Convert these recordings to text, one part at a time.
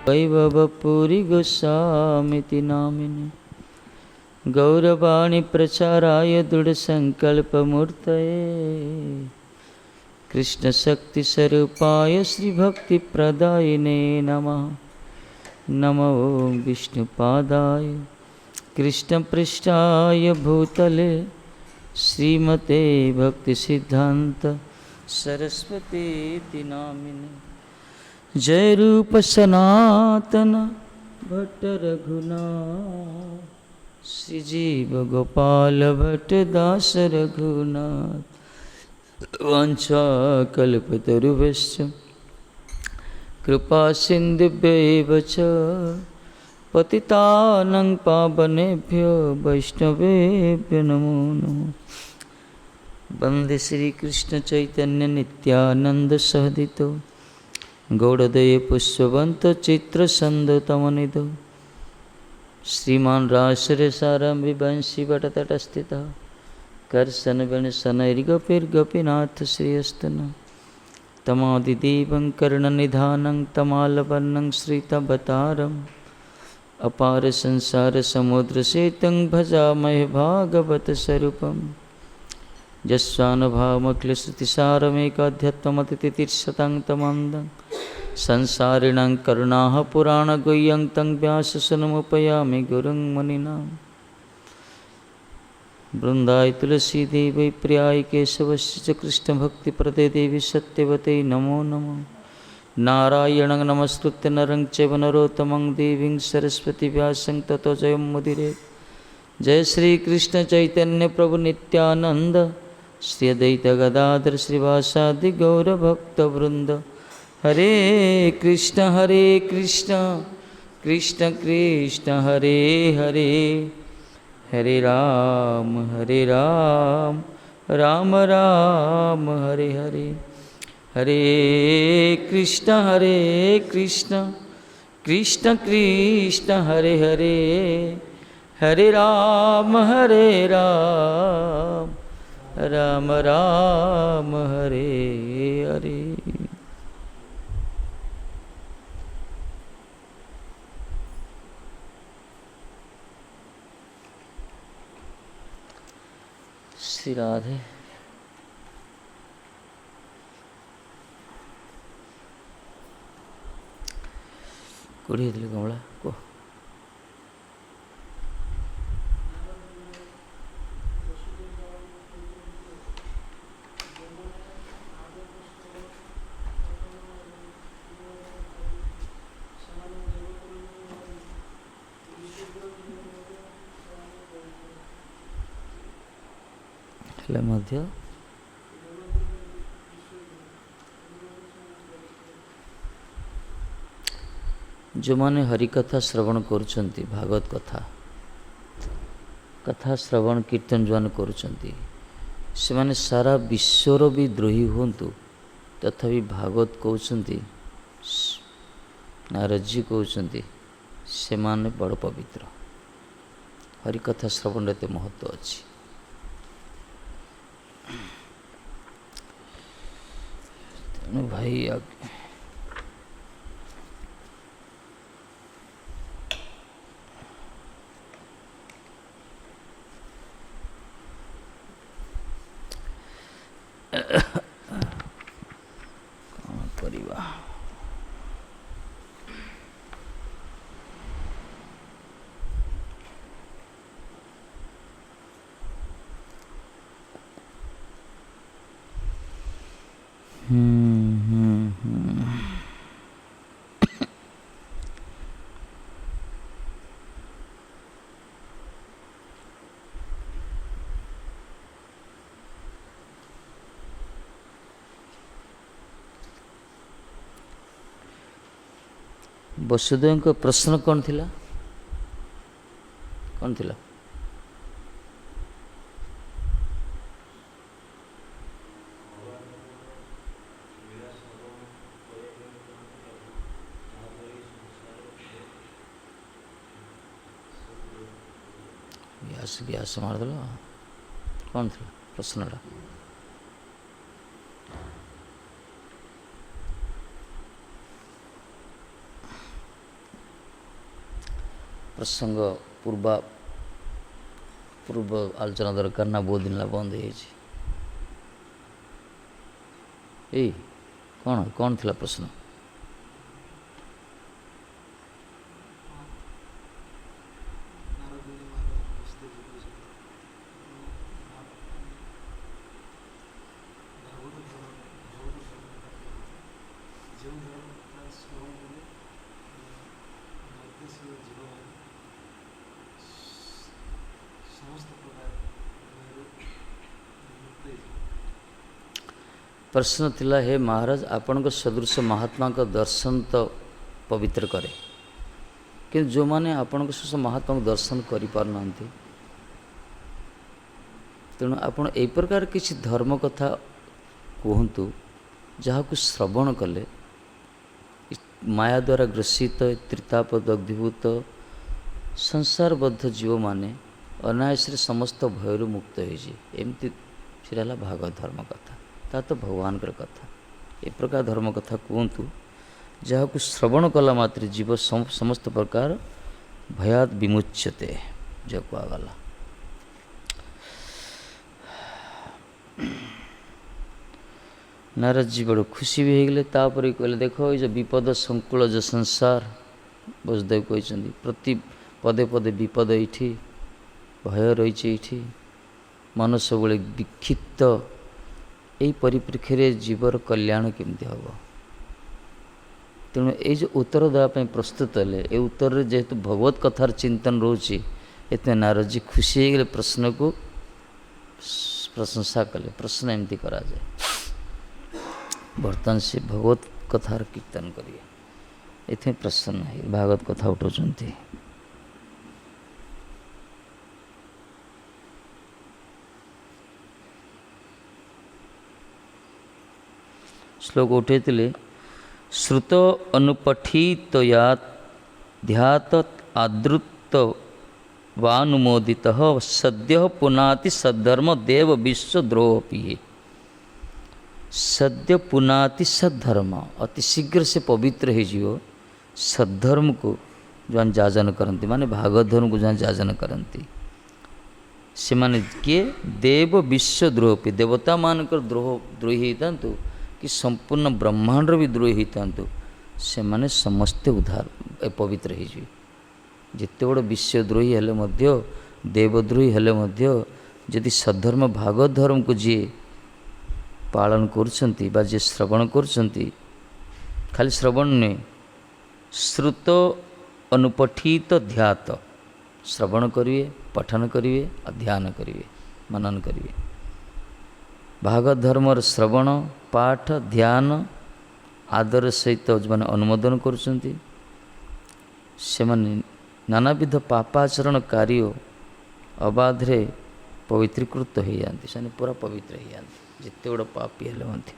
वैभवपुरी गोस्वामिति नामिने गौरवाणी प्रचाराय दृढ़संकल्पमूर्तये कृष्णशक्तिस्वरूपाय श्रीभक्तिप्रदायिने नमः। नमो विष्णुपादाय कृष्णपृष्ठाय भूतले श्रीमते भक्तिसिद्धान्त सरस्वती नामिने। जय रूप सनातन भट्ट रघुनाथ श्रीजीव गोपाल भट्ट दास रघुनाथ। वाञ्छाकल्पतरुभ्यश्च कृपा सिन्धुभ्यैव च पतितानां पावनेभ्यो वैष्णवेभ्यो नमो नमः। वन्दे श्रीकृष्ण चैतन्य नित्यानंद सहदितो गौड़दये पुष्पवंत चित्रसंदतमनिधौ श्रीमान रासरे सारं विवंशी वटतटस्थितः कर्शन वेण शनैर्गपिर्गपिनाथ श्रियस्तन तमादिदेवं कर्णनिधानं तमालवर्णं श्रितवतारम् अपार संसार समुद्र सेतं भजामहे भागवत स्वरूपम् यस्वानुभावमखिलश्रुतिसारमेकाध्यात्ममतितितीर्षतां तमन्दं संसारिणां करुणाः पुराणगुह्यं तं व्याससुनमुपयामि गुरुं मुनीनां वृन्दाय तुलसीदेवै प्रियाय केशवस्य च कृष्णभक्तिप्रदे देवी सत्यवते नमो नमः। नारायणं नमस्कृत्य नरं चैव नरोत्तमं देवीं सरस्वती व्यासं ततो जयमुदीरयेत्। जय श्री कृष्ण चैतन्य प्रभु नित्यानंद श्री अद्वैत गदाधर श्रीवासादि गौरभक्तवृंद। हरे कृष्ण कृष्ण कृष्ण हरे हरे, हरे राम राम राम हरे हरे। हरे कृष्ण कृष्ण कृष्ण हरे हरे, हरे राम राम राम हरे हरे। श्री राधे। कोड़ी कमला को मध्य जो माने हरिकथा श्रवण करुचंती, भागवत कथा श्रवण कीर्तन जो करुचंती से माने सारा विश्वर भी द्रोही हुंतु तथापि भागवत कहउचंती, नारद जी कहउचंती से माने बड़ पवित्र। हरिकथा श्रवण एते महत्व अछि। तेणु भाई कौन करिबा। वसुदेव को प्रश्न कौन थिला? कौन थिला? व्यास मारदेल। कौन थिला प्रश्नटा? प्रसंग पूर्व आलोचना दरकार ना, बहुत दिन बंद है। कौन थिला प्रश्न? प्रश्न थिला, हे महाराज आपण सदृश महात्मा का दर्शन तो पवित्र करे, कि जो माने आपण सदृश महात्मा को दर्शन करि पारना, तेणु आपण ए प्रकार किसी धर्म कथा कहतु जहाँ को श्रवण कले माया द्वारा ग्रसित त्रिताप दग्धीभूत संसारबद्ध जीव माने अनायास समस्त भयरू मुक्त होइछि एमती सेटा भागवत धर्म कथा ता तो भगवान कथा ए प्रकार धर्म कथा कहतु जहाँ श्रवण कला मात्र जीव समस्त प्रकार भयात विमुच्यते जो कहगला। नारद जी बड़ खुशी भी होगले तापर कहले देखो ये विपद संकुल जो संसार बसुदेव कहते प्रति पदे पदे विपद ये भय रही मन सब विक्षिप्त यही परिप्रेक्षी में जीवर कल्याण केमती हम तेणु ये उत्तर देवाई प्रस्तुत हेले ये उत्तर जेहेतु भगवत कथार चिंतन रोचे इतने नारद जी खुशी हो गए प्रश्न को प्रशंसा कले प्रश्न एमती करा जाए बर्तमान से भगवत कथार कीर्तन करिए इतने प्रसन्न है भागवत कथा उठाउछन्ति। श्लोक उठे श्रुत अनुपठित ध्यात आदृत वानुमोदित सद्य पुनाति सद्धर्म देव विश्वद्रोही सद्य पुनाति सद्धर्म अति शीघ्र से पवित्र हो सद्धर्म को जो जाजन करती माने भागवत धर्म को जो जाजन करती से माने किए देव विश्वद्रोही देवता मानकर द्रोही होता कि संपूर्ण ब्रह्मांड भी द्रोही होता से माने समस्ते उद्धार पवित्र हो जिते बड़ विश्वद्रोही हेले मध्य देवद्रोही हेले मध्य यदि सद्धर्म भागवत धर्म को जी पालन करछन्ति बा जे श्रवण करछन्ति खाली श्रवण ने श्रुत अनुपठित ध्यात श्रवण करिए पठन करिए अध्ययन करिए मनन करिए भागवत धर्मर श्रवण पाठ ध्यान आदर सहित जो मैंने अनुमोदन करुँच से नानाविध पापाचरण कार्य अबाधे पवित्रीकृत हो जाती से पूरा पवित्र हो जाती जिते बड़ पापी हेले मध्य।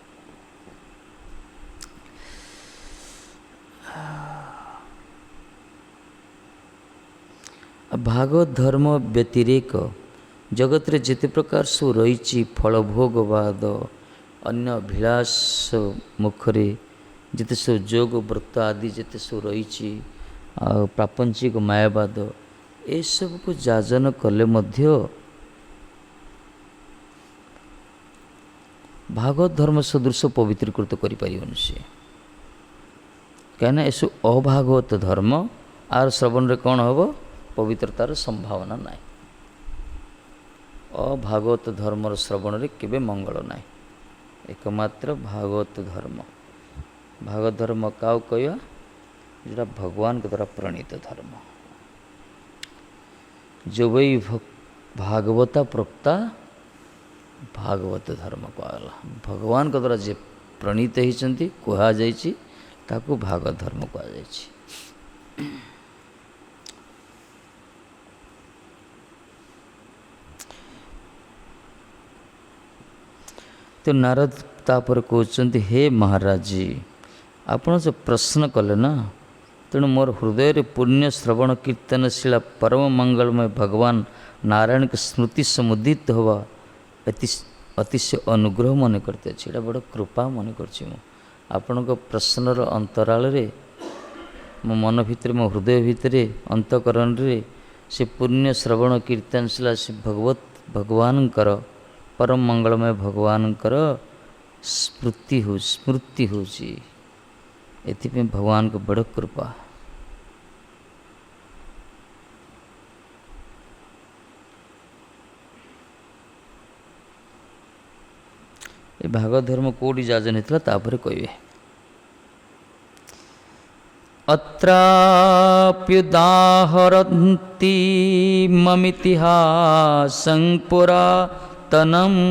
भागवत धर्म व्यतिरेक जगत रे जिते प्रकार सो रही फलभोगवाद अन्य अभिलाष मुखरे जिते सो जोग व्रत आदि जिते सो रही प्रापंचिक मायावाद ए सब को जाजन कले मध्य भागवत धर्म सदृश पवित्रीकृत करें सी कहीं एसु अभागवत धर्म आर श्रवण रे कौन हम पवित्रतार संभावना ना अभागवत धर्मर श्रवण रे केबे मंगल ना एकमात्र भागवत धर्म भागवत धर्म का कह जोटा भगवान के द्वारा प्रणीत धर्म जो वही भागवता प्रोक्ता भागवत धर्म कहला भगवान के द्वारा जे प्रणीत होती कहुई भागवत धर्म कहुई। तो नारद तापर कहते हे महाराज जी आपण जो प्रश्न कले ना तेणु मोर हृदय पुण्य श्रवण कीर्तनशीला परम मंगलमय भगवान नारायण के स्मृति समुदित हवा अतिशय अनुग्रह मन करते अच्छे बड़ कृपा मन कर प्रश्नर अंतराल रे मो मन भितर मो हृदय भितर अंतकरण रे से पुण्य श्रवण कीर्तनशीला से भगवानकर परम मंगलमय भगवानकर स्मृति हो एथिपे भगवान को बड़ कृपा। ये भागवत धर्म कोडी जाजन होता तापर कहे अत्राप्युदाहरन्ति ममितिहासं पुरातनम्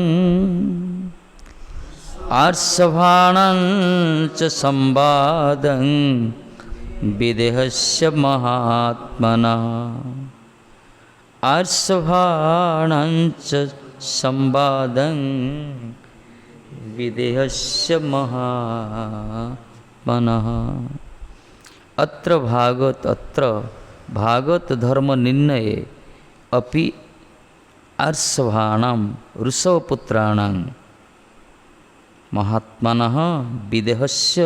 आर्षभाणं च संवादं विदेहस्य महात्मना आर्षभाणं च संवादं विदेहस्य महात्मना अत्र भागवत धर्म निर्णय अपि आर्षभाणां ऋषभपुत्राणां महात्मनः विदेहस्य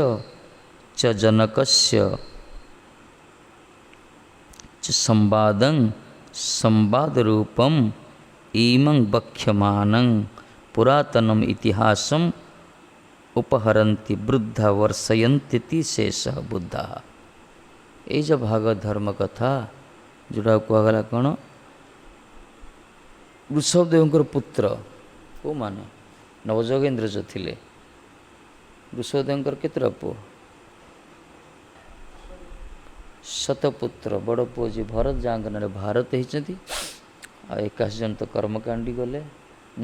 च जनकस्य च संवादरूपम इमं वक्ष्यमानं पुरातनम इतिहासम उपहरन्ति वृद्धा वर्षयन्ति शेषः बुद्धा। ये जो भागवत धर्म कथा जोड़ा कहगला कौन वृषभदेव पुत्र को माने नवजोगेन्द्र जो थिले वृषभदेव केतरा पुओ शतपुत्र बड़ पुओ जी भरत जहाँ ना भारत होती 81 जन तो कर्मकांडी गले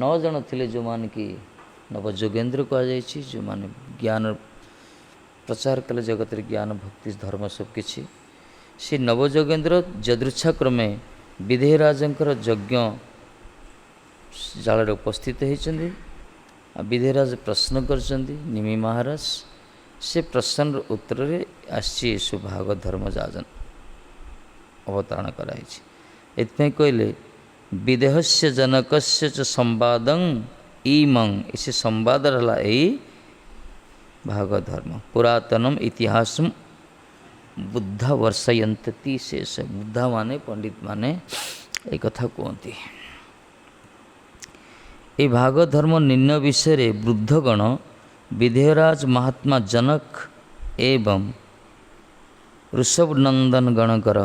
9 जन थिले जो मान कि नवजोगेन्द्र कहुई जो माने ज्ञान प्रचार कले जगत ज्ञान भक्ति धर्म सबकि से नवजोगेन्द्र यदृच्छाक्रमे विधेयराजंकर यज्ञ जाल उपस्थित होती विधेयराज प्रश्न कर निमि महाराज से प्रश्न उत्तर आसु भागवत धर्म जाजन अवतरण कराई कहले विदेहस्य जनकस्य च संवादं इमं इसे संवाद रहा यही भागवत धर्म पुरातनम इतिहासम बुद्धा वर्षयंती शेष बुद्धा माने पंडित माने एक कथा कहती ये भागवत धर्म निर्णय विषय वृद्धगण विधेयराज महात्मा जनक एवं ऋषभनंदन गणकर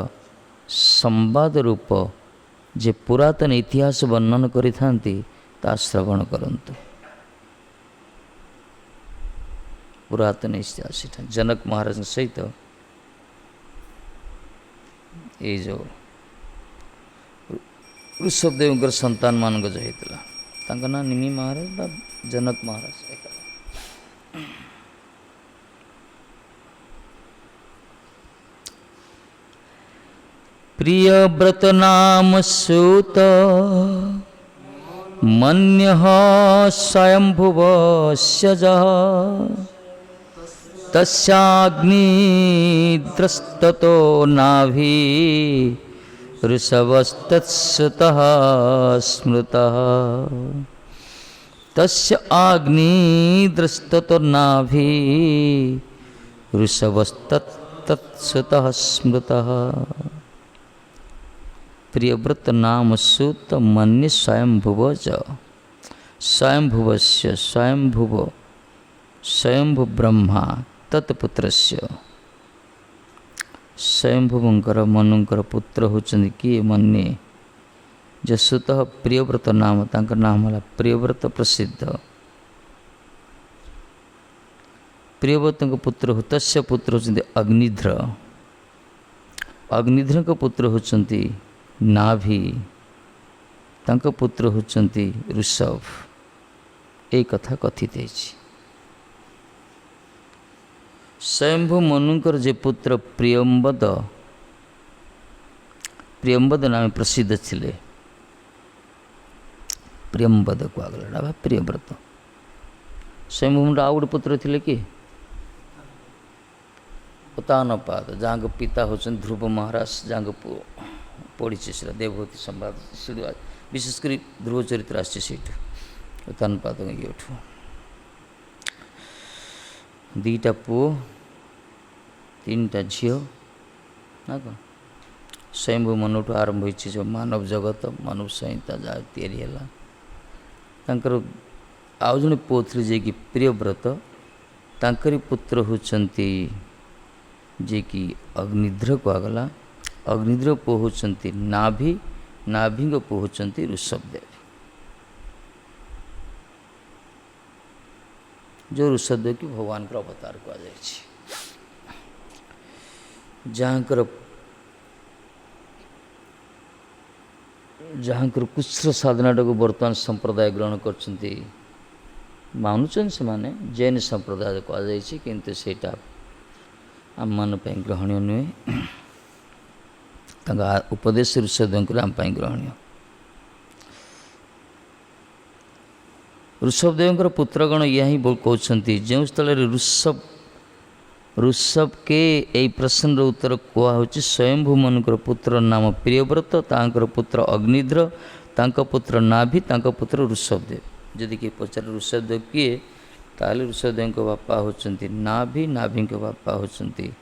संवाद रूप जे पुरातन इतिहास वर्णन करि ता श्रवण करंतु। पुरातन इतिहास जनक महाराज सहित ये जो ऋषभदेव संतान मान जो होता ना निमि महाराज बा जनक महाराज प्रियव्रत नाम सूत मन्यः स्वयंभुवस्य जः तस्याग्निद्रस्ततो नाभि ऋषभस्तत्सुतः स्मृतः तस्य आग्निद्रस्ततो नाभि ऋषभस्तत्सुतः स्मृतः। प्रियव्रत नाम सूत मन्य स्वयंभुव च स्वयंभुवस्य स्वयंभु ब्रह्मा तत्पुत्रस्य स्वयंभुवंकर मनुंकर पुत्र होचंदी किए मन्ये जसुतः प्रियव्रत नाम तांकर नाम है प्रियव्रत प्रसिद्ध प्रियव्रत पुत्र हो तस्य पुत्र होचंदी अग्निध्र अग्निध्र का पुत्र होचंदी नाभि तांक पुत्र होचंती ऋषभ एक कथा कथित है। स्वयंभु मनुंकर जे पुत्र प्रियंबद नाम प्रसिद्ध थिले प्रियंबद को आगला प्रियव्रत स्वयंभु आउ गोटे पुत्र थिले कि उतानपाद जहाँ पिता होचन ध्रुव महाराज जहाँ पुओ पढ़ी से देवभूति संवाद विशेषकर ध्रुव चरित्र आतानपाद ये दीटा पुओ 3टा झील ना कौन स्वयंभू मनु आरंभ हो जो मानव जगत मानव संहिता जहाँ या आउ जड़े पुओ थे जे कि प्रियव्रत तांकरी पुत्र होचंती जे कि अग्निध्र कहगला अग्निध्र पुओ होचंती नाभि नाभि पुओ होचंती ऋषभदेव जो ऋषभदेव की भगवान का अवतार कहुई जहाँकर कुश्र साधना को बर्तमान संप्रदाय ग्रहण करछंती मानुचन से माने जैन संप्रदाय कहुई किंतु सेटा आम मान ग्रहणीय नुहे उपदेश ऋषभदेव आम ग्रहणीय ऋषभदेव पुत्रगण या ही कहते जो स्थल ऋषभ के यही प्रश्न उत्तर कहुच्छी स्वयंभू मनकर पुत्र नाम प्रियव्रत तांकर पुत्र अग्निध्र तांको पुत्र नाभि तांको पुत्र ऋषभदेव। जदि किए पचारे ऋषभदेव किए ताहले ऋषभदेव को बापा होचंती नाभि, नाभि को बापा होचंती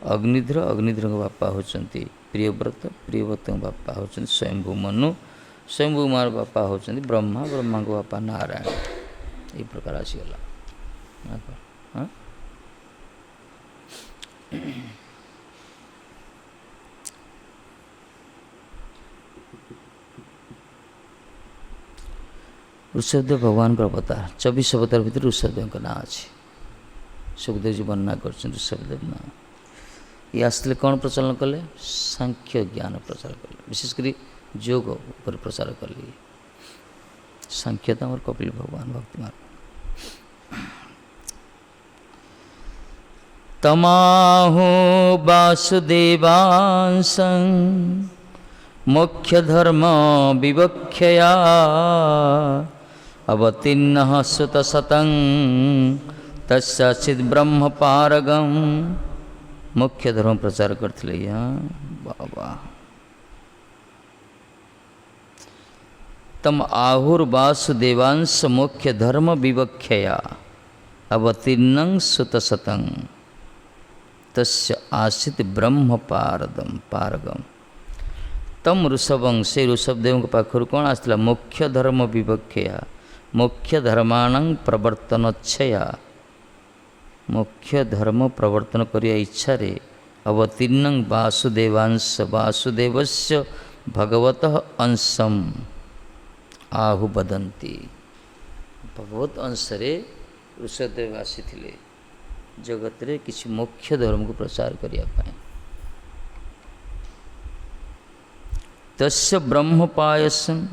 अग्निध्र, अग्निध्र को बापा होचंती प्रियव्रत, प्रियव्रत को बापा होचंती स्वयंभू मनु, स्वयंभू मार बापा होचंती ब्रह्मा, ब्रह्मा को बापा नारायण। ये प्रकार आसीगला। हाँ ऋषभदेव भगवान को अवतार 24 अवतार भीतर ऋषभदेव का नाँ अच्छे। सुखदेव जी वर्णना कर ऋषभदेव ना ये आसते कौन प्रचलन कले सांख्य ज्ञान प्रचार कले विशेषकर योग पर प्रचार कले सांख्य तो आम कपिल भगवान भक्ति मार्ग तमाहु वासुदेवांसं मुख्य धर्म विवक्षया अवतीर्णः सुतशतं तस्याचित् ब्रह्म पारगम। मुख्य धर्म प्रचार करते बाबा तम आहुर्वासुदेवांश मुख्य धर्म विवक्षया अवतीर्णं सुतशतं तस्य आसित ब्रह्म पारगम। तम ऋषभं से ऋषभदेव पाखर कौन आसला मुख्य धर्म विवक्षया मुख्य धर्माणं प्रवर्तनच्छया मुख्य धर्म प्रवर्तन करिया इच्छा रे अवतीर्णं वासुदेवांश वासुदेवस्य भगवतः अंशम आहु बदंती। भगवत अंश रे ऋषभदेव आसीथिले जगत रे किसी मुख्य धर्म को प्रचार करिया पाए। तस्य ब्रह्म पायसं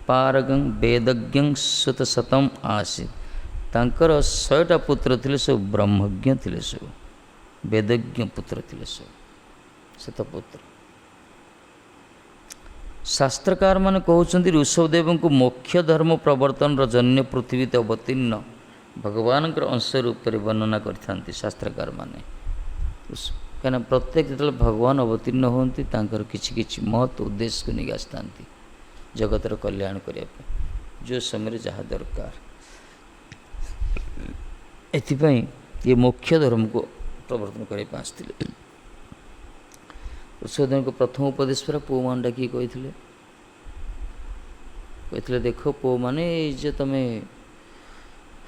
पारगं वेदज्ञं सुतशतं आसीत्। तांकर 100टा पुत्र थिले सब ब्रह्मज्ञ थिले सब वेदज्ञ पुत्र थिले सब शतपुत्र। शास्त्रकार माने कहउछन्ति ऋषभदेव को मुख्य धर्म प्रवर्तन जन्य पृथ्वी ते अवतीर्ण भगवान अंश रूप में वर्णना करथांति शास्त्रकार माने। कहीं प्रत्येक जो भगवान अवतीर्ण होती किसी किसी महत्व उद्देश्य को नहीं आसता जगतर कल्याण करने जो समय जहाँ दरकार एथिपाई ये मुख्य धर्म को प्रवर्तन करने आसते। ऋषभदेव को प्रथम उपदेश पर पुओ मान डाक कहते देख पुओ माने जे तमें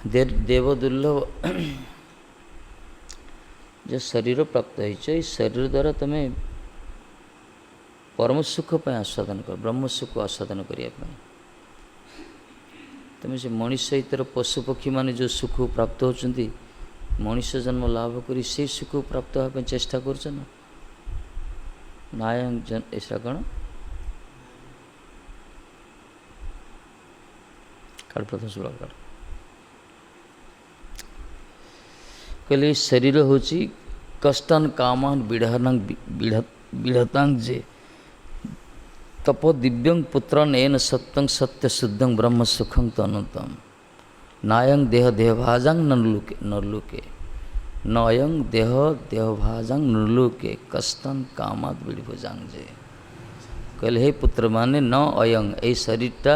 देव दुर्लभ जो शरीर प्राप्त हो शरीर द्वारा तुम्हें परम सुख पर आस्वादन कर ब्रह्म सुख आस्वादन करने तुम्हें से मनुष्य इतर पशु पक्षी माने जो सुख प्राप्त होती मनुष्य जन्म लाभ करी से सुख प्राप्त होगा चेष्टा कर नायं ऐसा कौन काल प्रथम श्लोक कहले शरीर होची कष्टान कामान विढ़तांग जे तपो दिव्यं पुत्रन एन सत्यं सत्य शुद्धं ब्रह्म सुखं तनुतम नायं देह देहभाजं नरलोके नयं देह देहभाजं नरलोके कष्टान कामात विढ़भुजांग जे कहले हे पुत्र माने न अयं ए शरीरटा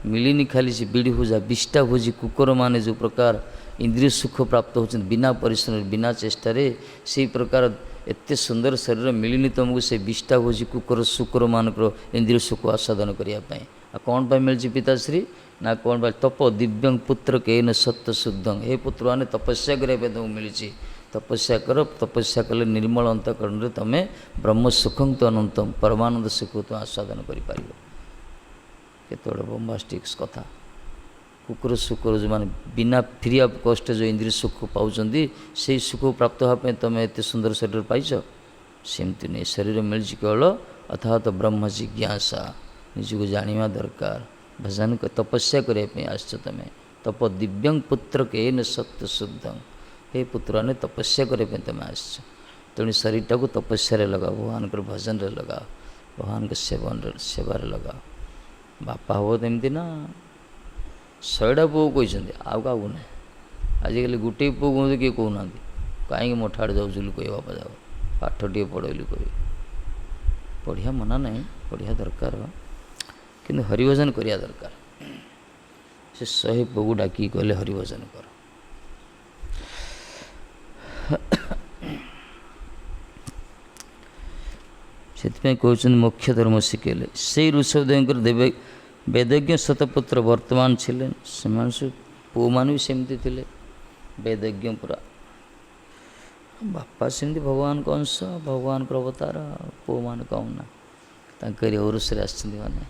मिलिनी खाली से बीड़ी भुजा विष्टा भोजी कुकुर माने जो प्रकार इंद्रिय सुख प्राप्त होते बिना परिश्रम बिना चेष्टा से प्रकार एते सुंदर शरीर मिलनी तुमको से विष्टा भोजी कुकुर शुक्र मानक इंद्रिय सुख आस्वादन करने कौन पर मिली पिताश्री ना कौन पर तप दिव्यं पुत्र के न सत्य शुद्धं हे पुत्र मैंने तपस्या करने तुमको मिली तपस्या कर तपस्या कले निर्मल अंतकरण तुम्हें ब्रह्म सुखं तो अनंतम परमानंद सुख तुम आस्वादन कर केत बम्बास्टिक्स कथा कुकुर शुक्र जो माने बिना फ्री ऑफ कॉस्ट जो इंद्रिय सुख पाँच से सुख प्राप्त होगापी तुम एत सुंदर शरीर पाइछ सेमती नहीं शरीर मिली केवल अथवा तो ब्रह्म जिज्ञासा निजको जाना दरकार भजन तपस्या करने आस तुम तप दिव्यं पुत्र के न सत्य शुद्धं हे पुत्र ने तपस्या करने तुम आस तेणु शरीरटा को तपस्या लगाओ भगवान भजन लगाओ भगवान के सेवार लगाओ बापा हम तो एमती ना 100टा पुओ कहते आउ क्या ना आजिकल गोटे पुओ कहते किए कहना कहीं मठ आड़े जाऊँ कह बापा जाओ पाठ टे पढ़ कह पढ़िया मना नहीं पढ़िया दरकार କିନ୍ତୁ ହରିଭଜନ କରିବା ଦରକାର। ସେ 100 ପୁଅକୁ ଡାକି କହିଲେ ହରିଭଜନ କର। ସେଥିପାଇଁ କହୁଛନ୍ତି ମୁଖ୍ୟ ଧର୍ମ ଶିଖେଇଲେ। ସେଇ ଋଷଭଦେବଙ୍କର ବେଦଜ୍ଞ ଶତପୁତ୍ର ବର୍ତ୍ତମାନ ଥିଲେ, ସେମାନେ ସବୁ ପୁଅମାନେ ବି ସେମିତି ଥିଲେ, ବେଦଜ୍ଞ ପୁରା। ବାପା ସେମିତି ଭଗବାନଙ୍କ ଅଂଶ, ଭଗବାନଙ୍କର ଅବତାର, ପୁଅମାନେ କମ୍ ନା, ତାଙ୍କରି ଔରସରେ ଆସିଛନ୍ତି ମାନେ।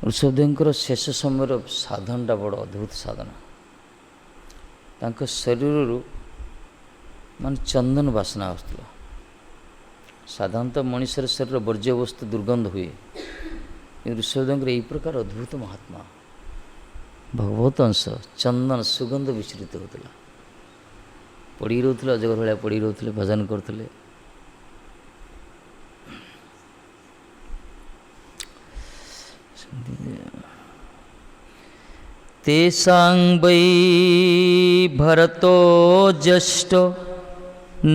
ଋଷଭଦେବଙ୍କର ଶେଷ ସମୟର ସାଧନଟା ବଡ଼ ଅଦ୍ଭୁତ ସାଧନା। ତାଙ୍କ ଶରୀରରୁ ମାନେ ଚନ୍ଦନ ବାସନା ଆସୁଥିଲା। ସାଧାରଣତଃ ମଣିଷର ଶରୀର ବର୍ଜ୍ୟବସ୍ତୁ ଦୁର୍ଗନ୍ଧ ହୁଏ, କିନ୍ତୁ ଋଷଭଦେବଙ୍କର ଏହି ପ୍ରକାର ଅଦ୍ଭୁତ ମହାତ୍ମା, ଭଗବତ ଅଂଶ, ଚନ୍ଦନ ସୁଗନ୍ଧ ବିଚରିତ ହେଉଥିଲା। ପଡ଼ିକି ରହୁଥିଲେ, ଅଜଗର ଭଳିଆ ପଡ଼ିକି ରହୁଥିଲେ, ଭଜନ କରୁଥିଲେ। तेषां वै भरतो ज्येष्ठो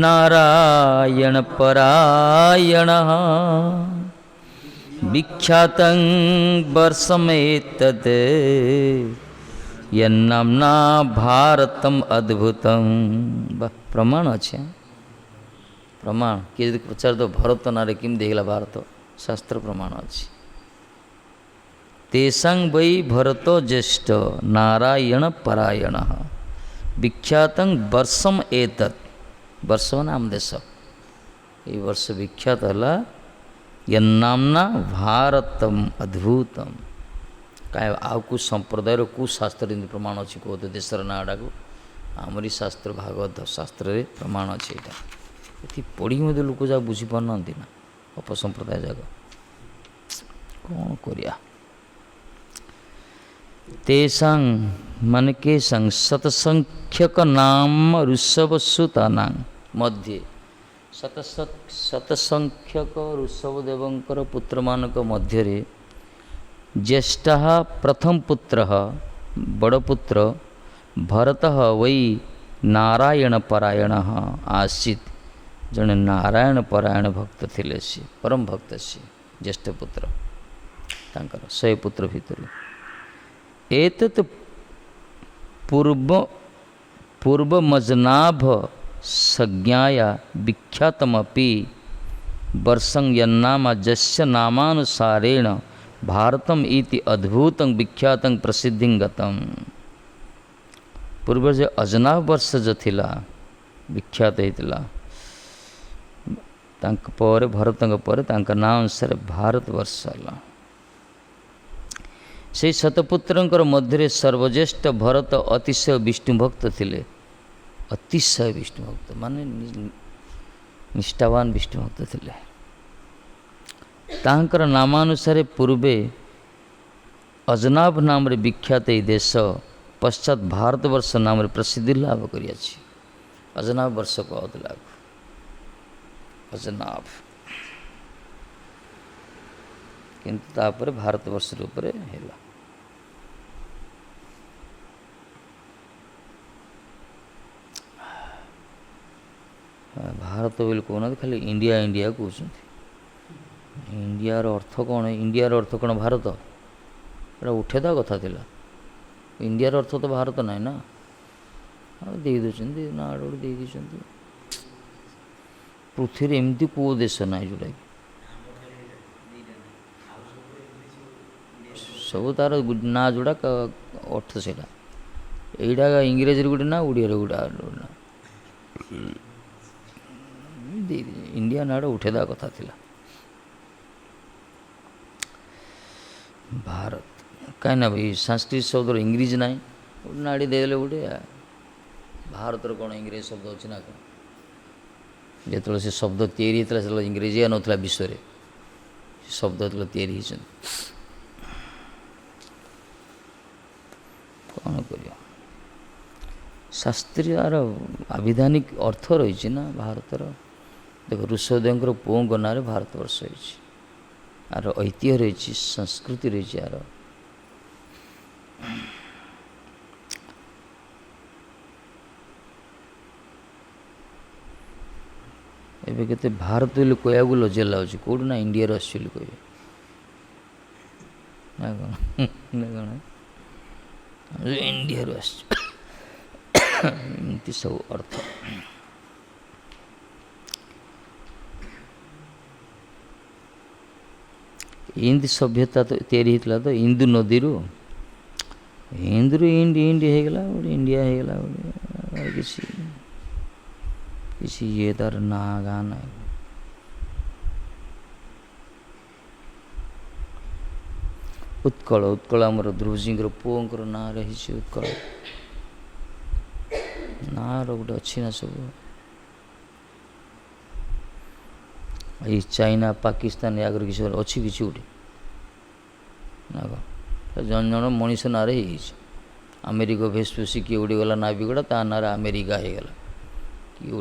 नारायणपरायणः विख्यातं वर्षमेतत् यन्नाम्ना भारतम अद्भुतम। प्रमाण अच्छे, प्रमाण किए यदि प्रचार तो भरत नारे किम देखला भारत, शास्त्र प्रमाण अच्छे। तेषां वै भरतो ज्येष्ठ नारायण परायण विख्यातं वर्षम एतत्, वर्ष नाम देश, ये वर्ष विख्यात है यन्नाम्ना भारतम अद्भुतम। कहीं आउ कु संप्रदायर कु शास्त्र प्रमाण अच्छी कहते देशर नाड़ा को आमरी शास्त्र भागवत शास्त्र प्रमाण अच्छे। यहाँ ये पढ़ी मत लोक जा बुझीपार ना अपसंप्रदाय जाग कौन करिया। तेषां मन के संग शतसंख्यक नाम ऋषभसुता मध्य शतसंख्यक ऋषभदेवंकर पुत्र मानक मध्य ज्येष्ठ प्रथम पुत्र बड़पुत्र भरत वै नारायण परायण आसीत। जड़े नारायण परायण भक्त थिले, सी परम भक्त, सी ज्येष्ठ पुत्र तांकर 100 पुत्र भितर। एतत् पूर्वमजनाभ संज्ञाया विख्यातमपि वर्षं यन्नाम जस्य नामानुसारेण भारतम इति अद्भुतं विख्यातं प्रसिद्धिं गतं। पूर्व जो अजनाभ वर्ष जो थिला विख्यात होता पर भरत पर नाम अनुसार भारत वर्ष है। से शतपुत्रंकर मध्य सर्वज्येष्ठ भरत अतिशय विष्णु भक्त थिले, अतिशय विष्णु भक्त माने निष्ठावान विष्णु भक्त थिले। तांकर नामानुसार पूर्वे अजनाभ नाम विख्यात यह देश पश्चात भारतवर्ष नाम प्रसिद्धि लाभ करिया। अजनाभ वर्ष कहला अजनाभ, किंतु तापर भारतवर्ष रूप है। भारत बोल कहना खाली इंडिया इंडिया कहते। इंडिया अर्थ कौन? इंडिया अर्थ कौन? भारत उठेदा कथा थिला। इंडिया अर्थ तो भारत ना ना दे दे ना दे पृथ्वी एमती कौ देश ना जोटा सब तार ना जोड़ा अर्थ से यहीटा इंग्रेजी गोटे ना ओडिया गोटे ना इंडिया नाड़ा उठेदा कथा थिला। भारत कहीं ना भाई संस्कृत शब्द इंग्रेज ना नाड़ी देदेले गोटे भारत कौन इंग्रेज शब्द अच्छी ना कौन ଯେତେବେଳେ ସେ ଶବ୍ଦ ତିଆରି ହେଇଥିଲା ସେତେବେଳେ ଇଂରେଜିଆ ନଥିଲା ବିଶ୍ୱରେ, ସେ ଶବ୍ଦ ଯେତେବେଳେ ତିଆରି ହେଇଛନ୍ତି। କ'ଣ କରିବା, ଶାସ୍ତ୍ରୀୟର ଆବିଧାନିକ ଅର୍ଥ ରହିଛି ନା ଭାରତର। ଦେଖ ଋଷଦେବଙ୍କର ପୁଅଙ୍କ ନାଁରେ ଭାରତବର୍ଷ ହେଇଛି, ଆର ଐତିହ୍ୟ ରହିଛି, ସଂସ୍କୃତି ରହିଛି ଆର। ଏବେ କେତେ ଭାରତ ବୋଲି କହିବାକୁ ଲଜ୍ଜା ଲାଗୁଛି, କେଉଁଠି ନା ଇଣ୍ଡିଆରୁ ଆସିଛି ବୋଲି କହିବେ ନା କ'ଣ ନା କ'ଣ, ଇଣ୍ଡିଆରୁ ଆସିଛୁ ଏମିତି ସବୁ ଅର୍ଥ। ଇନ୍ଦ ସଭ୍ୟତା ତ ତିଆରି ହେଇଥିଲା ତ ଇନ୍ଦୁ ନଦୀରୁ, ଇନ୍ଦୁରୁ ଇଣ୍ଡି ହେଇଗଲା, ଗୋଟେ ଇଣ୍ଡିଆ ହେଇଗଲା, ଗୋଟେ କିଛି କିଛି ଇଏ ତାର ନାଁ ଗାଁ ନାହିଁ। ଉତ୍କଳ, ଉତ୍କଳ ଆମର ଧ୍ରୁବଜୀଙ୍କର ପୁଅଙ୍କର ନାଁ ରହିଛି ଉତ୍କଳ, ନାଁର ଗୋଟେ ଅଛି ନା ସବୁ। ଏଇ ଚାଇନା ପାକିସ୍ତାନ ଆଗରେ କିଛି ଅଛି କିଛି ଗୋଟେ ନା କ'ଣ, ଜଣ ଜଣ ମଣିଷ ନାଁରେ ହେଇଯାଇଛି। ଆମେରିକା ଭେସପୋସି କିଏ ଉଡ଼ିଗଲା ନାବିକଟା, ତା ନାଁରେ ଆମେରିକା ହେଇଗଲା, କିଏ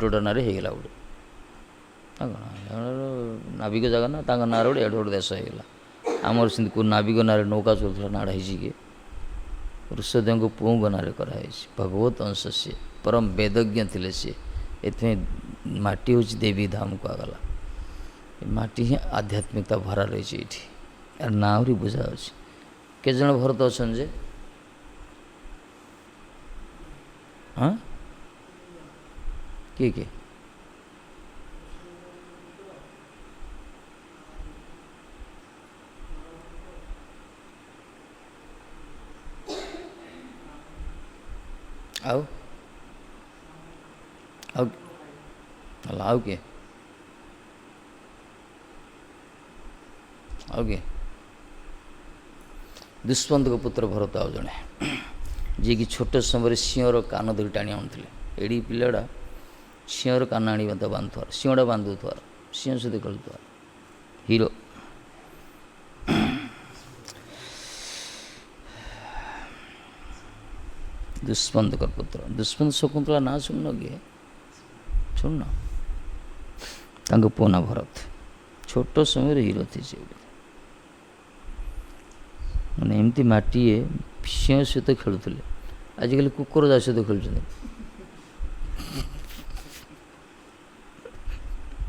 ଗୋଟେ ନାଁରେ ହେଇଗଲା ଗୋଟେ ନା କ'ଣ, ନାବିକ ଜାଗା ନା ତାଙ୍କ ନାଁରେ ଗୋଟେ ଏଡ଼େ ଗୋଟେ ଦେଶ ହେଇଗଲା। ଆମର ସେମିତି କେଉଁ ନାବିକ ନାଁରେ ନୌକା ଚଳୁଥିଲା ନାଁଟା ହେଇଛି କି, ଋଷଦେବଙ୍କ ପୁଅଙ୍କ ନାଁରେ କରାହେଇଛି। ଭଗବତ ଅଂଶ ସିଏ, ପରମ ବେଦଜ୍ଞ ଥିଲେ ସିଏ, ଏଥିପାଇଁ ମାଟି ହେଉଛି ଦେବୀ ଧାମ କୁହାଗଲା। ମାଟି ହିଁ ଆଧ୍ୟାତ୍ମିକତା ଭରା ରହିଛି ଏଇଠି, ଆର ନାଁ ଆହୁରି ବୁଝାଯାଉଛି। କେତେଜଣ ଭରତ ଅଛନ୍ତି ଯେ, ହଁ କିଏ କିଏ? ଆଉ ଆଉ ହେଲା ଆଉ କିଏ? ଆଉ କିଏ? ଦୁଷ୍ମନ୍ତଙ୍କ ପୁତ୍ର ଭରତ ଆଉ ଜଣେ, ଯିଏକି ଛୋଟ ସମୟରେ ସିଂହର କାନ ଧରି ଟାଣି ଆଣୁଥିଲେ। ଏଡ଼ି ପିଲାଟା ସିଂହର କାନ ଆଣି ବାନ୍ଧୁଥିବାର, ସିଂହଟା ବାନ୍ଧୁଥିବାର, ସିଂହ ସହିତ ଖେଳୁଥିବାର ହିରୋ। ଦୁଷ୍ମନ୍ତଙ୍କର ପୁତ୍ର, ଦୁଷ୍ମନ୍ତ ଶକୁନ୍ତଳା ନାଁ ଶୁଣିନ କିଏ? ଶୁଣିନ? ତାଙ୍କ ପୁଅ ନା ଭରତ, ଛୋଟ ସମୟରେ ହିରୋ ଥିଲେ। ମାନେ ଏମିତି ମାଟିଏ ସିଂହ ସହିତ ଖେଳୁଥିଲେ। ଆଜିକାଲି କୁକୁର ଯା ସହିତ ଖେଳୁଛନ୍ତି।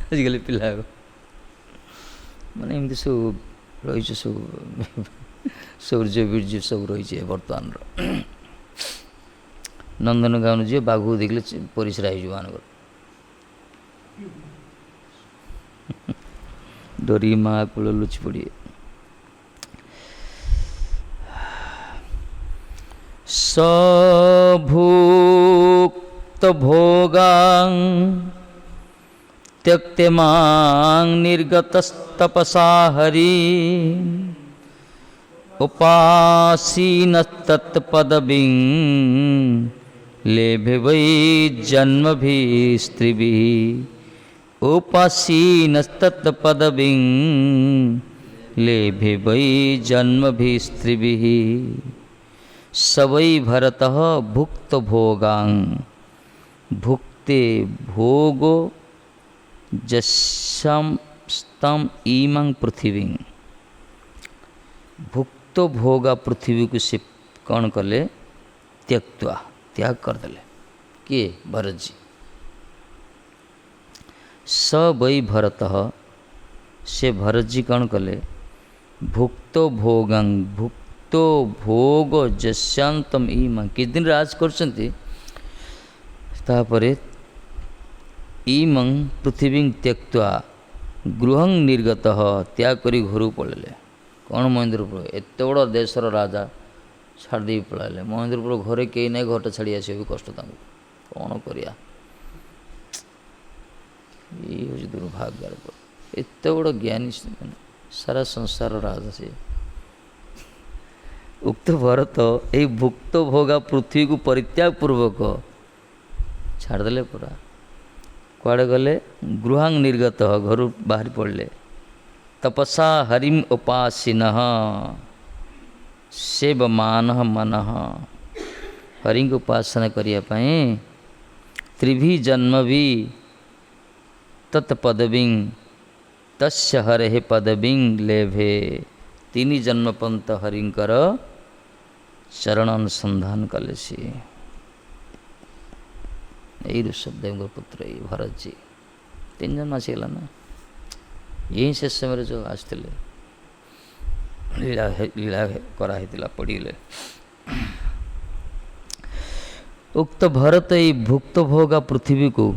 ଆଜିକାଲି ପିଲା ମାନେ ଏମିତି ସବୁ ରହିଛି, ସବୁ ଶୌର୍ଯ୍ୟ ବୀର୍ଯ୍ୟ ସବୁ ରହିଛି ବର୍ତ୍ତମାନର। ନନ୍ଦନକାନନ ଯିବେ, ବାଘକୁ ଦେଖିଲେ ପରିସ୍ରା ହେଇଯିବ ମାନଙ୍କର, ଡରିକି ମା କୋଳ ଲୁଚି ପଡ଼ିବେ। ସଭୁକ୍ତ ଭୋଗାଂ ତ୍ୟକ୍ତେ ମାଂ ନିର୍ଗତସ୍ତପସା ହରି ଉପାସୀନତତ୍ପଦବିଂ लेभे वै जन्मभिस्त्रिभिः उपासीनस्तत्पदविं लेभे वै जन्मभिस्त्रिभिः स वै भरतः भुक्तभोगां भुक्ते भोगो जस्यां इमां पृथिवीं। भुक्त भोगा पृथ्वी को से कौन कले? त्यक्त्वा, त्याग करदेले। किए? भरत जी। स वै भरतः, से भरत जी कौन कले? भुक्त भोगां, भुक्त भोग जस्यांतम इमां, किस दिन राज करछन्ति तापरे इमां पृथ्वी त्यक्त्वा गृहं निर्गतः, त्याग करी घर पळेले। कौन महेंद्रपुर एत बड़ देशर राजा छाड़ी पଳାଇଲେ। ମହେନ୍ଦ୍ରପୁର ଘରେ କେହି ନାହିଁ, ଘରଟା ଛାଡ଼ି ଆସିବା ବି କଷ୍ଟ ତାଙ୍କୁ। କ'ଣ କରିବା, ଇଏ ହେଉଛି ଦୁର୍ଭାଗ୍ୟର। ଏତେ ବଡ଼ ଜ୍ଞାନୀ ସାରା ସଂସାର ରାଜା ସେ। ଉକ୍ତ ଭରତ ଏହି ଭୁକ୍ତ ଭୋଗା ପୃଥ୍ୱୀକୁ ପରିତ୍ୟାଗ ପୂର୍ବକ ଛାଡ଼ିଦେଲେ ପରା। कुआड़े गले गृहांग निर्गत घर बाहरी पड़े तपसा हरिम उपासीन सेवमान मन हरि को उपासना करने त्रिभी जन्म भी तत्पदवीं तस्य हरे पदवीं लेभे तीन जन्म पंत हरिंकर चरण अनुसंधान कले सी यही ऋषभदेव पुत्र ये भरत जी 3 जन्म आसीगला ना यही से समय जो आसते लीला कराई पड़े उक्त भरत ये भुक्त भोगा पृथ्वी को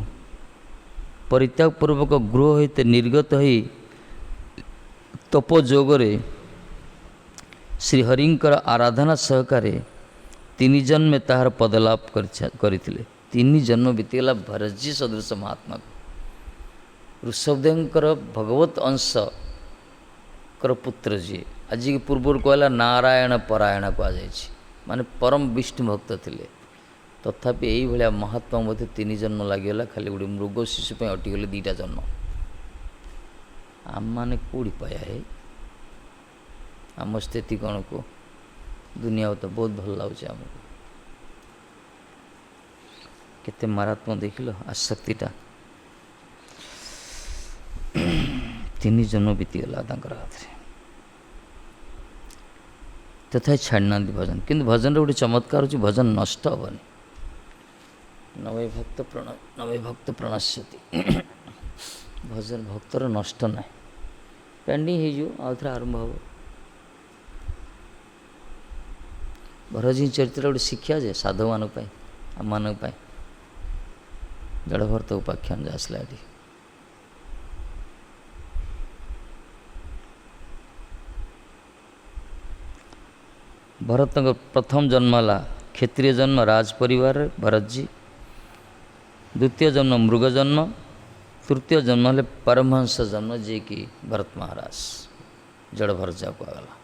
परित्याग पूर्वक गृह होते निर्गत हो तपोजोगरे श्रीहरिंकर आराधना सहकारे 3 जन्म में ताहार पदलाभ करथिले 3 जन्म बीतीगला भरत जी सदृश महात्मा को ऋषभदेवंकर भगवत अंश कर पुत्र जी आज के पूर्व कहला नारायण परायण कहुई माने परम विष्णु भक्त थिले तथापि यही भाया महात्मा मध्य 3 जन्म लगिगला खाली गोटे मृग शिशु पे अटिगले 2टा जन्म आम मैंने कौड़ी पाया है आम स्थिति कौन को दुनिया तो बहुत भल लगे आमको केते मारात्मक देख लो आसक्तिटा 3 जन्म बीतीगला हाथ में तथा छाड़ना भजन किंतु भजन गोटे चमत्कार हो भजन नष्ट हेनी नवे भक्त प्रणश्यति भजन भक्तर नष्ट ना पेंडिंग हो आउ थे आरंभ हम भरतजी चरित्र गोटे शिक्षा जे साधु मान आम मान जड़भरत उपाख्यान जो आसला ये भरत प्रथम जन्मला क्षत्रिय जन्म राज परिवार भरत जी द्वितीय जन्म मृग जन्म तृतीय जन्म है परमहंस जन्म जे कि भरत महाराज जड़ भरत जा गला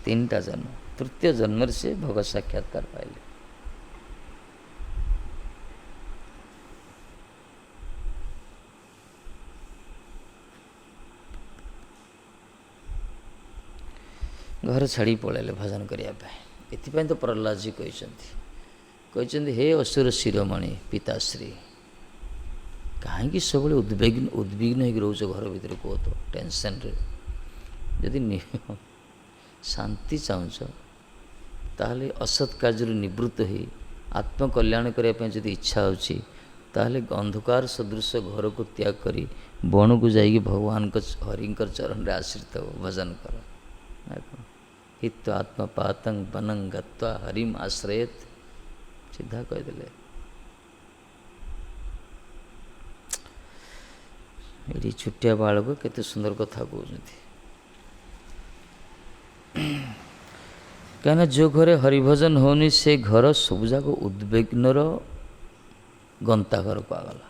3टा जन्म तृतीय जन्म से भगवत साक्षात्कार पाइले घर छाड़ी पलैले भजन करने तो प्रहलाद जी कहते हे असुर शिरोमणि पिताश्री कहीं सब उद्विग्न हो रोच घर भितर कह तो टेंशन रे जदि शांति चाहूच ताहले असत् कार्य निवृत्त हो आत्मकल्याण करने जदि इच्छा होची ताहले अंधकार सदृश घर को त्याग करी वन को जाइए भगवान को हरिंकर चरण रे आश्रित हो भजन कर हित आत्मपातं वनं गत्वा हरिम आश्रयेत सीधा कहीदे ये छुटिया बालक केते सुंदर कथा कहते कहीं जो घरे हरिभजन होनी से घर सबुजाक उद्विग्नर गंताघर पागला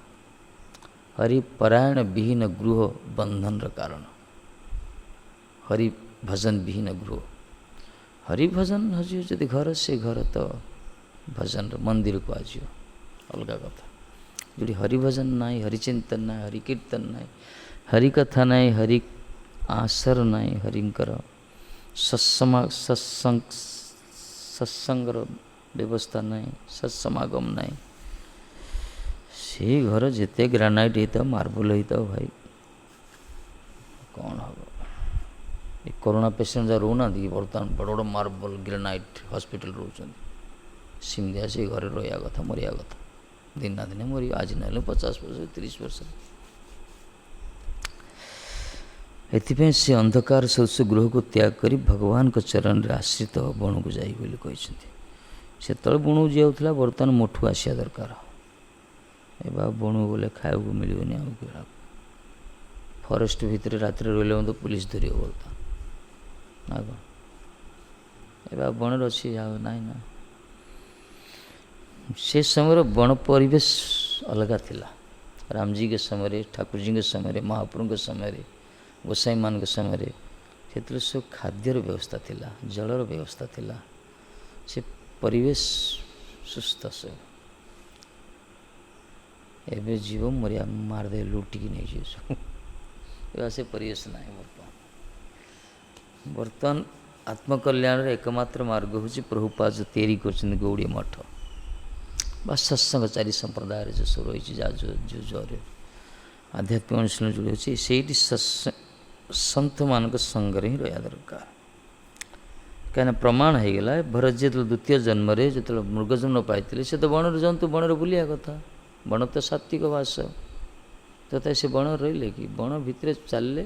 हरिपरायण विहीन गृह बंधन कारण हरिभजन विहीन गृह हरिभजन हजि जदि घर से घर तो भजन मंदिर को आज अलग कथा जो हरिभजन ना हरिचिंतन ना हरिकीर्तन ना हरिकथा ना हरि आसर ना हरिंकर सत्संग व्यवस्था ना सत्समागम ना से घर जिते ग्रानाइट होता मार्बल होता भाई कौन हम ये कोरोना पेसेंट जहाँ रोना बर्तमान बड़ बड़ मार्बल ग्रेनाइट हॉस्पिटल रोच सिमदिया से घर रहा कथा मरिया कथा दिन ना दिन मरी आज ना 50 वर्ष 30 वर्ष एथिपाई से अंधकार सदृश गृह को त्याग करी भगवान को चरण रे आश्रित बण को जाई बोली कहते से तले बण जाऊला बर्तमान मोठू आसिया दरकार ए बण बोले खाया को मिलनी आमको फरेस्ट भितर रात रही तो पुलिस धर बर्तमान ना कौन ए बण अच्छी जाओ ना ना से समय बण परिवेश अलग थिला रामजी के समय ठाकुर जी के समय महाप्रभु के समय गोसाई मान के समय से सब खाद्यर व्यवस्था थिला जलर व्यवस्था थिला से परिवेश सुस्थ से एवं जीव मरिया मारदे लुटिकी नहीं जीव सब से परिवेश ना बर्तमान बर्तमान आत्मकल्याण एकमात्र मार्ग हूँ प्रभुपाद जो तैयारी कर गौड़ीय मठ बा सत्संगचारी संप्रदाय जो सब रही जो जरे आध्यात्मिक अनुष्ठान जोड़ी अच्छी से सन्थ मान संगे ही रहा दरकार कहीं प्रमाण हो गला भरत जी जो द्वितीय जन्म जो मृग जन्म पाई से तो बणर जंतु बणर बुलिया कथा बण तो सात्विक वास तथा से बण रही कि बण भितर चलले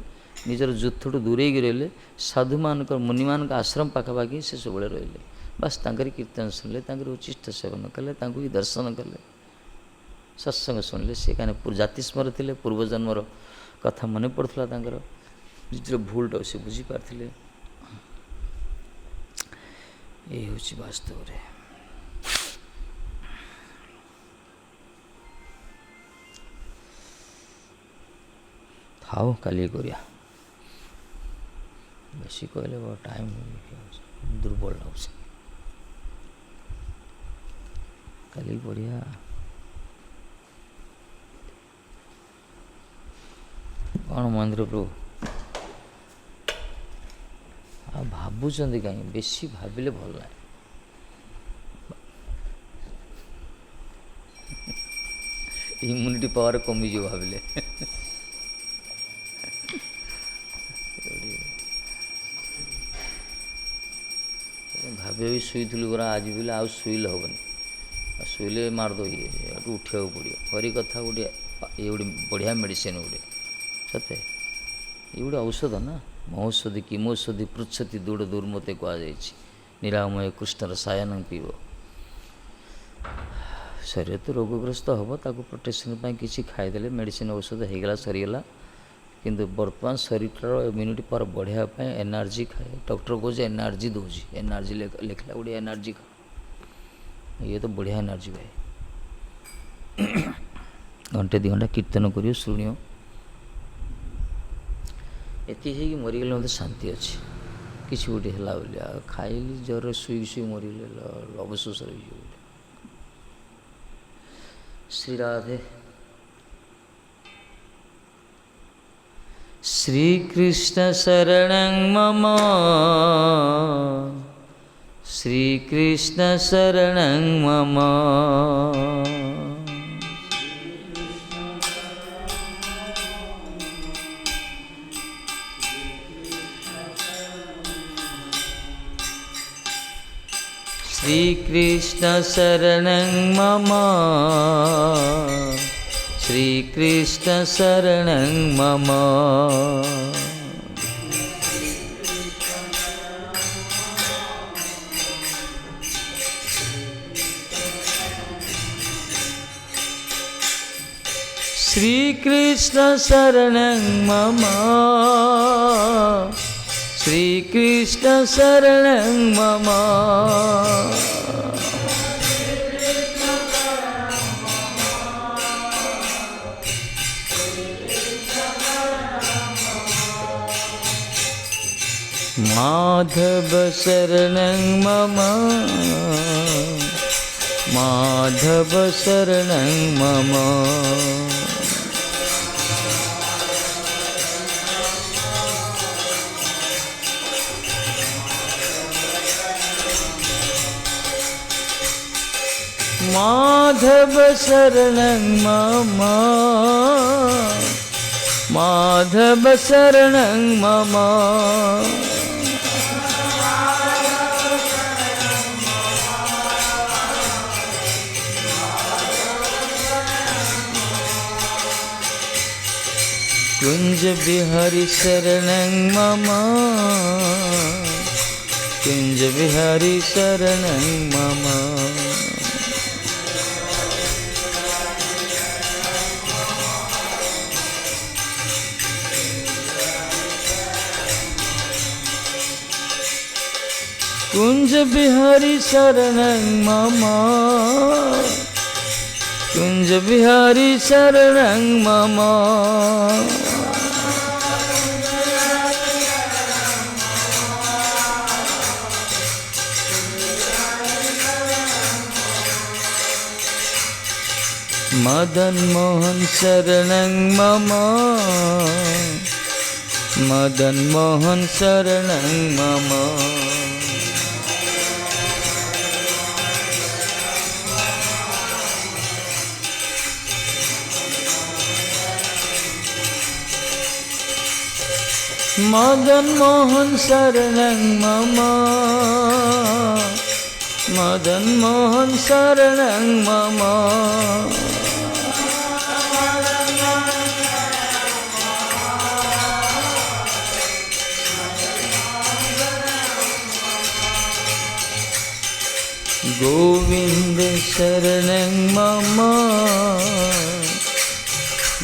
निजर जुथठू दूरे रही साधु मान मुनि मान आश्रम पाखापाखि से सब रही बास तांकरी कीर्तन शुणिले उच्चिष्ट सेवन कले ही दर्शन कले सत्संग शुणिले सी कहीं जाति स्मर थे पूर्वजन्मर कथा मन पड़ता निजर भूलटा से बुझीपारे ये हूँ वास्तव रे थाओ काली करिया बेसी कहले टाइम दुर्बल लगे काली बढ़िया कौन महेंद्र प्रभु आ भावुं कहीं बेसी भाविले भल ना इम्यूनिटी पावर कमिज भाविले भाभी भी शुई परा आज बोले आउ शुइले हेनी शुइले मारद ये उठा पड़ो हरी कथा गोटे ये गोटे बढ़िया मेडिसिन गोटे सत्य ये गोटे औषध ना महौषधि किमौषधि पृछति दूर दुर्मते कहुई निरामय कृष्णर सायन पीब शरीर तो रोगग्रस्त हम ताको प्रोटेक्शन किसी खाईदे मेडिसिन औषध होगला सरीगला किंतु वर्तमान शरीर इम्यूनिटी पावर बढ़ापी एनर्जी खाए डॉक्टर कहे एनर्जी दूसरी एनर्जी लिखला गोटे एनर्जी खा ये तो बढ़िया एनर्जी भाई घंटे 2 घंटा कीर्तन करियो शुणियो एति है कि मरीगले मत शांति अच्छी किसी गोटे है खाइली जर शुई शुई मरीगले अवशोष रही श्री राधे श्री कृष्ण शरणं मम श्री कृष्ण शरणं मम श्री कृष्ण शरणं मम श्री कृष्ण शरणं मम श्री कृष्ण शरणं मम श्री कृष्ण शरणं मम माधव शरणं मम माधव शरणं मम माधव शरणं मम माधव शरणं मम कुंज बिहारी शरणं मम कुंज बिहारी शरणं मम कुंज बिहारी शरणं मम कुंज बिहारी शरणं मम मदन मोहन शरणं मम मदन मोहन शरणं मम मदन मोहन शरणं मम मदन मोहन शरणं मम गोविंद शरणं मम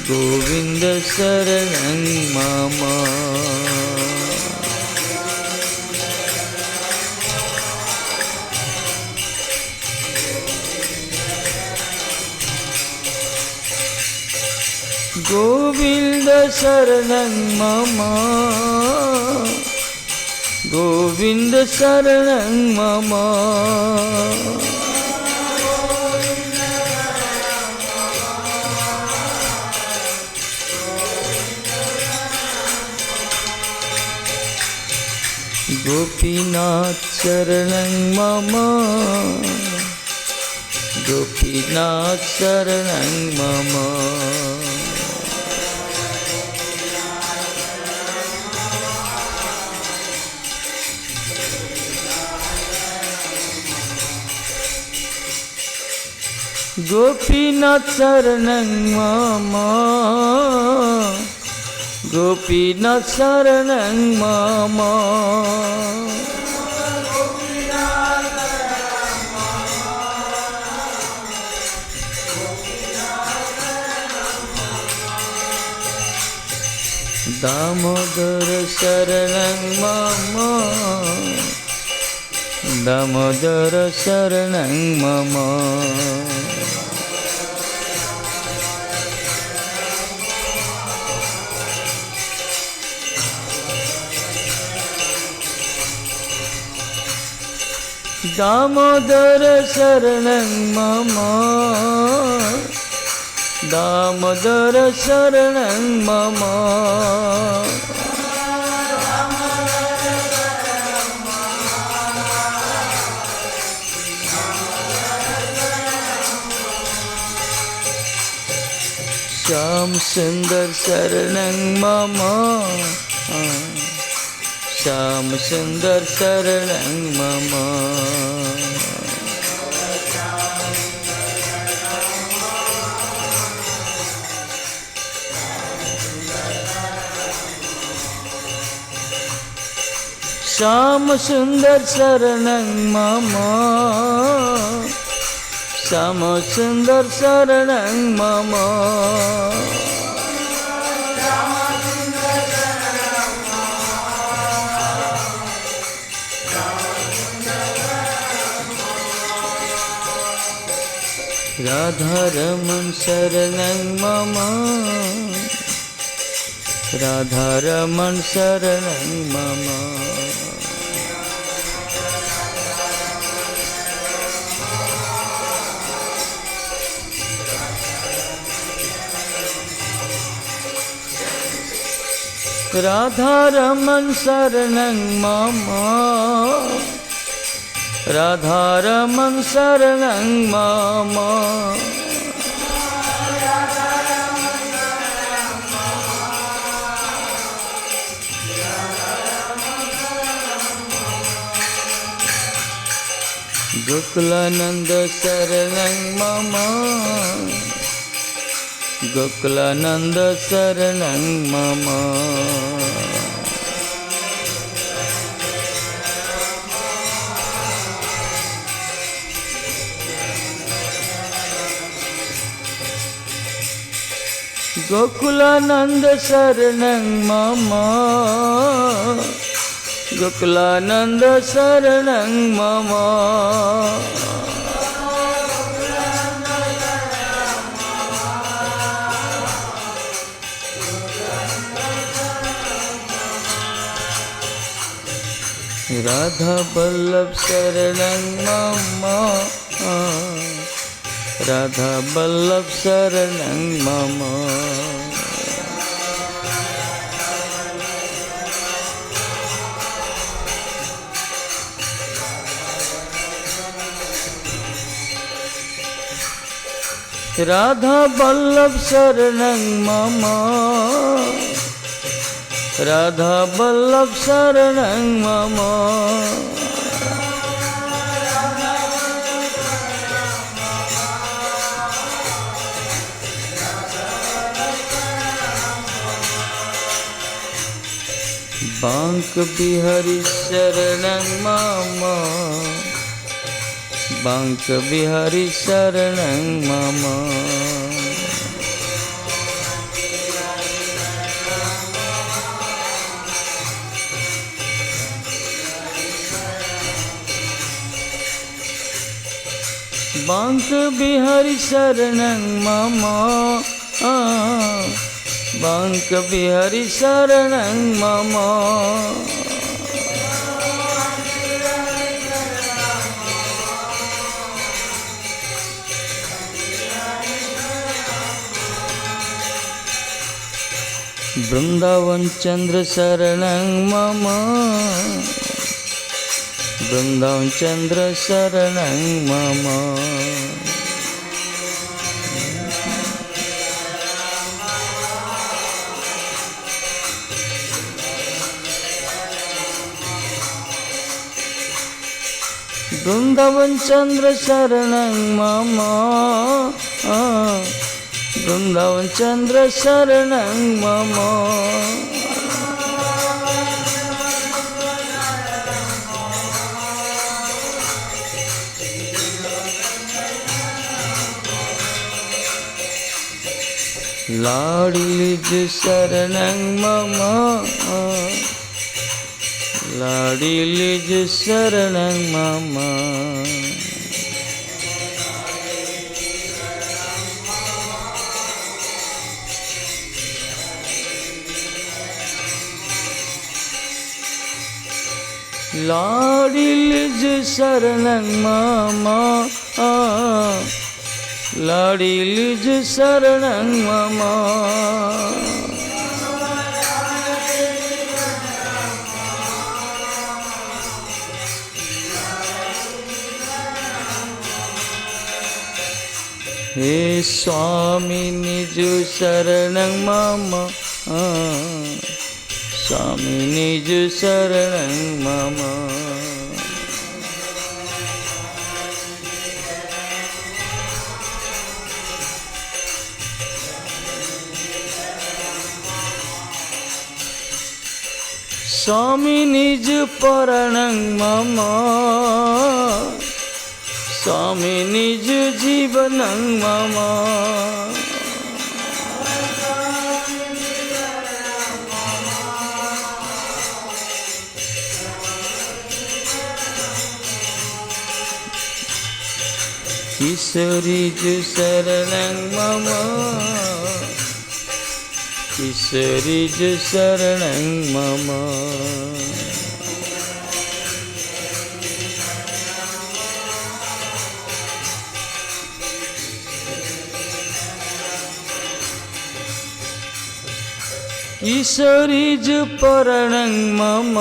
गोविंद शरणं मम गोविंद शरणं मम गोविंद शरणं मम गोपीनाथ शरणं मम गोपीनाथ शरणं मम गोपीनाथ शरणं मम गोपीनाथ शरणं मम दामोदर शरणं मम दामोदर शरणं मम दामोदर शरणं मम दामोदर शरणं मम श्याम सुंदर शरणं मम श्याम सुंदर शरणं मम श्याम सुंदर शरणं मम श्याम सुंदर शरणं मम राधारमण शरणं मम राधारमण शरणं मम राधारमण शरणं मम राधारमण शरणं मम गोकुलानंद शरणं मम गोकुलानंद शरणं मम गोकुलानंद शरणं मम गोकुलानंद शरणं मम राधा वल्लभ शरणं मम राधा वल्लभ शरणं मम। राधा वल्लभ शरणं मम, राधा वल्लभ शरणं मम। बांक बिहारी शरणं मम, बांक बिहारी शरणं मम। बांक बिहारी शरणं मम, बांक बिहारी शरणं मम। वृंदावन चंद्र शरणं मम, वृंदावन चंद्र शरणं मम। वृंदावन चंद्र शरणं मम, वृंदावन चंद्र शरणं मम। लाडीलिज शरणं मम, लाडीलिज शरणं मम। लाडीलिज शरणं मम, लाडीलिज शरणं मम। हे स्वामी निज शरणं मम, स्वामी निज शरणं मम। स्वामी निज परणं मम, स्वामी निज जीवनं मम। किशोरीज शरणं मम, किशोरीज शरणं मम। किशोरीज परणं मम,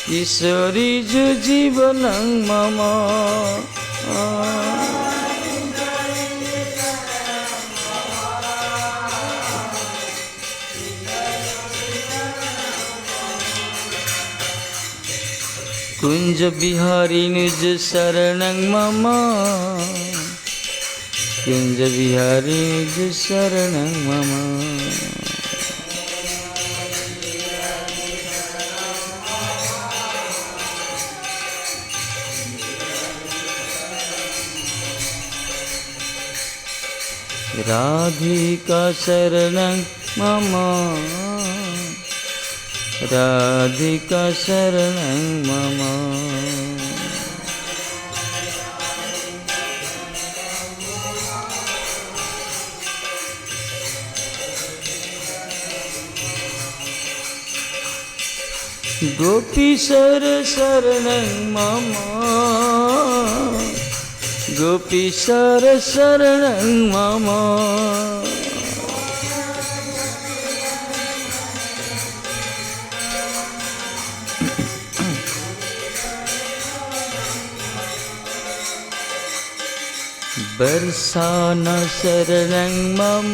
किशोरीज जीवनं मम। कुंज बिहारी निज शरणं मम, कुंज बिहारी निज शरणं मम। राधिका शरणं मम, राधिका शरणं मम। गोपीश्वर शरणं मम, गोपीश्वर शरणं मम। बरसाना शरणं मम,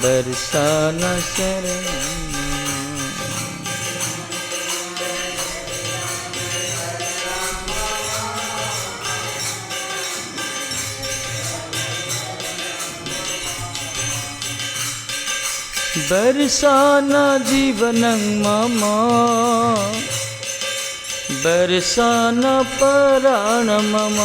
बरसाना शरणं बरसाना जीवनं मम, बरसाना प्राण मम।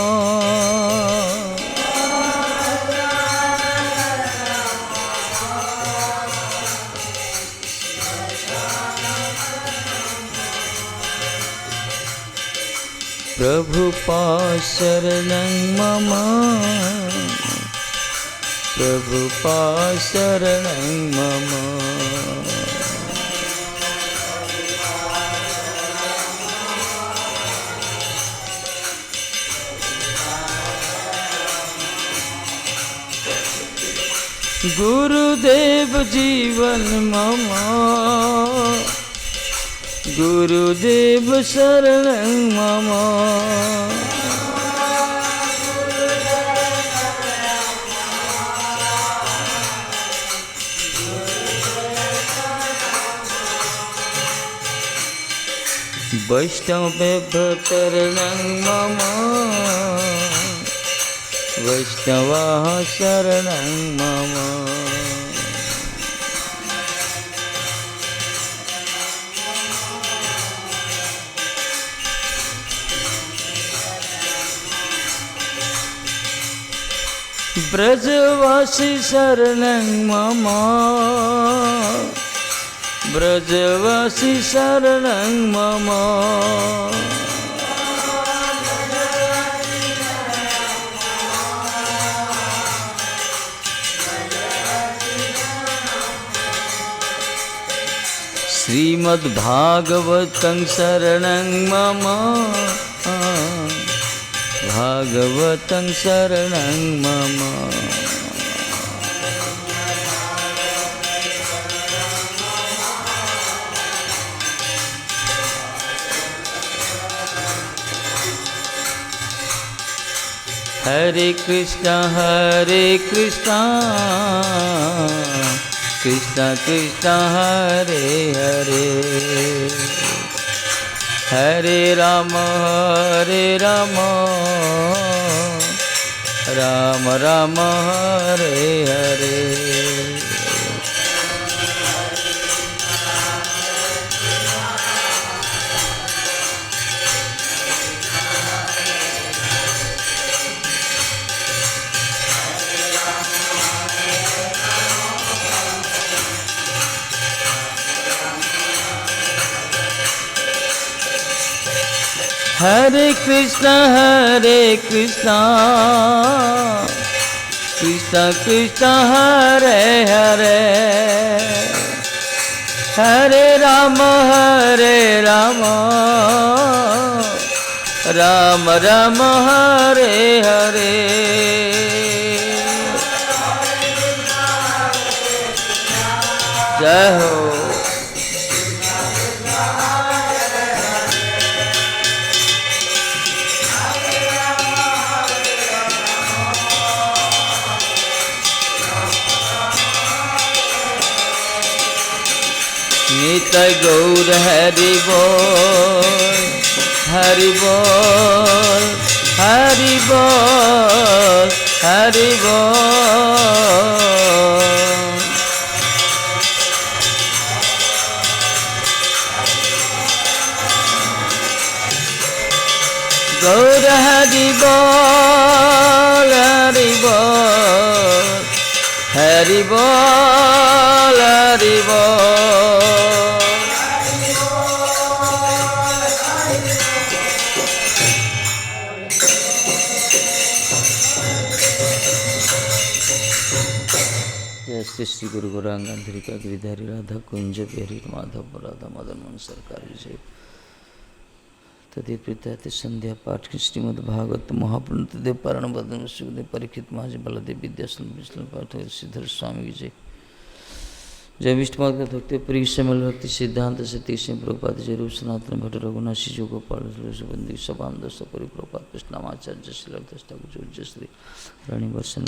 प्रभुपा शरणं मम, प्रभुपा शरणं मम। गुरुदेव जीवन मम, गुरुदेव शरणं मम। वैष्णवेभ्यो शरणं मम, वैष्णवाः शरणं मम। ब्रजवासी शरणं मम, ब्रजवासी शरणं मम। श्रीमद्भागवतं शरणं मम, भागवतं शरणं मम। हरे कृष्णा कृष्णा कृष्णा हरे हरे, हरे राम राम राम हरे हरे। हरे कृष्णा कृष्णा कृष्णा हरे हरे, हरे राम राम राम हरे हरे। जय हो। निताय गौर हरि बोल, हरि बोल, हरि बोल, हरि बोल। गौर हरि बोल, हरि बोल, हरि बोल, हरि बोल। जय श्री श्री गुरु गौरांगाधरिका गिरिधारी राधा कुंज बिहारी माधव राधा मदन मोहन सरकार विजय। तदेव प्रीत्याति संध्या पाठ की श्रीमद् भागवत महापुण्य देव पारण बदन सुखदेव परीक्षित महाराज बलदेव विद्यासन विष्णु पाठ श्रीधर स्वामी की जय। जय विष्णुपाद का भक्ति प्रिय समल भक्ति सिद्धांत सती सिंह प्रभुपाद जय रूप सनातन भट्ट रघुनाथ शिशु गोपाल बंदी सबान दस परिप्रपात कृष्णामाचार्य श्री ठाकुर जय श्री रानी वर्षन